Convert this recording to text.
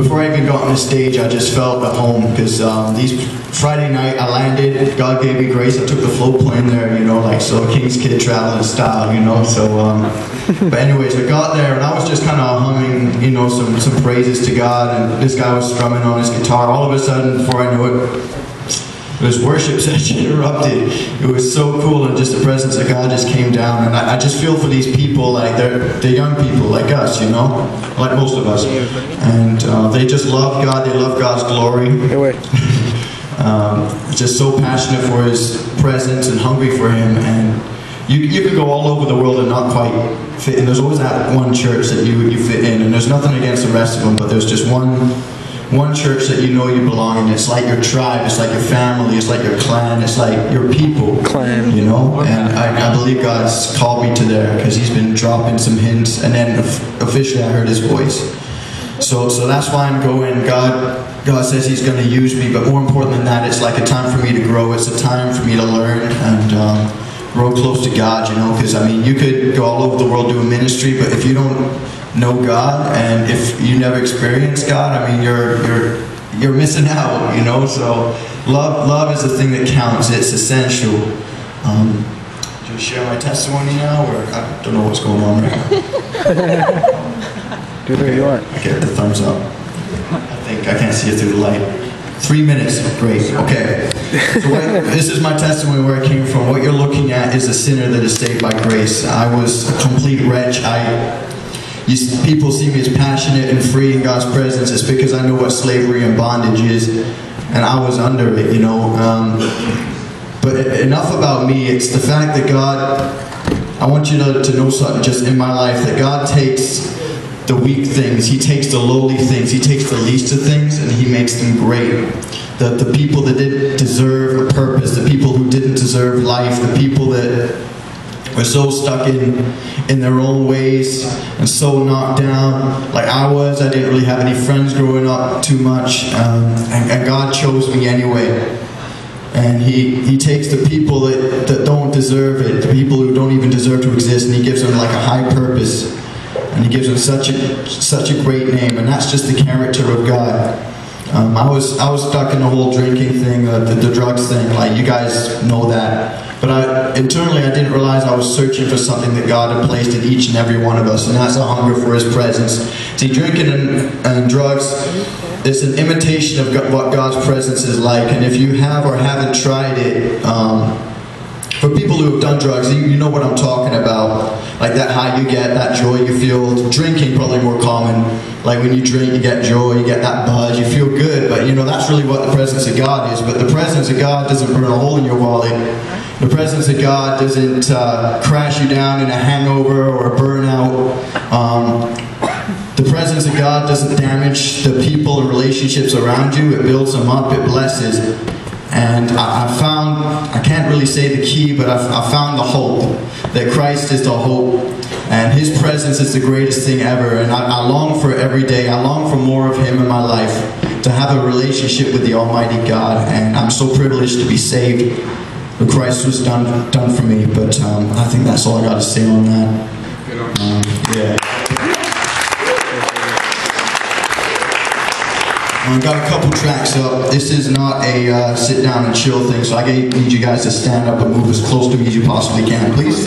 before I even got on the stage, I just felt at home, because Friday night I landed, God gave me grace, I took the float plane there, you know, like so King's Kid traveling style, you know, so, but anyways, I got there and I was just kind of humming, you know, some praises to God, and this guy was strumming on his guitar. All of a sudden, before I knew it, this worship session erupted. It was so cool, and just the presence of God just came down, and I just feel for these people, like they're young people like us, you know, like most of us, and they just love God, they love God's glory. Just so passionate for His presence and hungry for Him, and you could go all over the world and not quite fit in. There's always that one church that you fit in, and there's nothing against the rest of them, but there's just one church that you know you belong in. It's like your tribe, it's like your family, it's like your clan, it's like your people, you know, and I believe God's called me to there, because He's been dropping some hints, and then officially I heard His voice. So that's why I'm going. God says He's going to use me, but more important than that, it's like a time for me to grow. It's a time for me to learn and grow close to God, you know, because I mean, you could go all over the world doing ministry, but if you don't know God, and if you never experience God, I mean, you're missing out, you know. So love is the thing that counts. It's essential. Do you share my testimony now, or I don't know what's going on right now? Do whatever you want. I get the thumbs up. I think I can't see it through the light. 3 minutes, great. Okay. So this is my testimony, where I came from. What you're looking at is a sinner that is saved by grace. I was a complete wretch. People see me as passionate and free in God's presence. It's because I know what slavery and bondage is, and I was under it, you know. But enough about me. It's the fact that God, I want you to know something just in my life, that God takes the weak things, He takes the lowly things, He takes the least of things, and He makes them great. The people that didn't deserve a purpose, the people who didn't deserve life, the people that were so stuck in their own ways and so knocked down like I was. I didn't really have any friends growing up too much, and God chose me anyway. And He takes the people that don't deserve it, the people who don't even deserve to exist, and He gives them like a high purpose, and He gives them such a great name, and that's just the character of God. I was stuck in the whole drinking thing, the drugs thing, like you guys know that. But internally I didn't realize I was searching for something that God had placed in each and every one of us, and that's a hunger for His presence. See, drinking and drugs, it's an imitation of what God's presence is like, and if you have or haven't tried it, for people who have done drugs, you know what I'm talking about. Like that high you get, that joy you feel. Drinking probably more common. Like when you drink, you get joy, you get that buzz, you feel good. But you know, that's really what the presence of God is. But the presence of God doesn't burn a hole in your wallet. The presence of God doesn't crash you down in a hangover or a burnout. The presence of God doesn't damage the people and relationships around you. It builds them up, it blesses. And I found, I can't really say the key, but I found the hope, that Christ is the hope, and His presence is the greatest thing ever, and I long for it every day. I long for more of Him in my life, to have a relationship with the Almighty God, and I'm so privileged to be saved. But Christ was done for me, but I think that's all I got to say on that. Yeah. I've got a couple tracks up. This is not a sit down and chill thing, so I need you guys to stand up and move as close to me as you possibly can, please.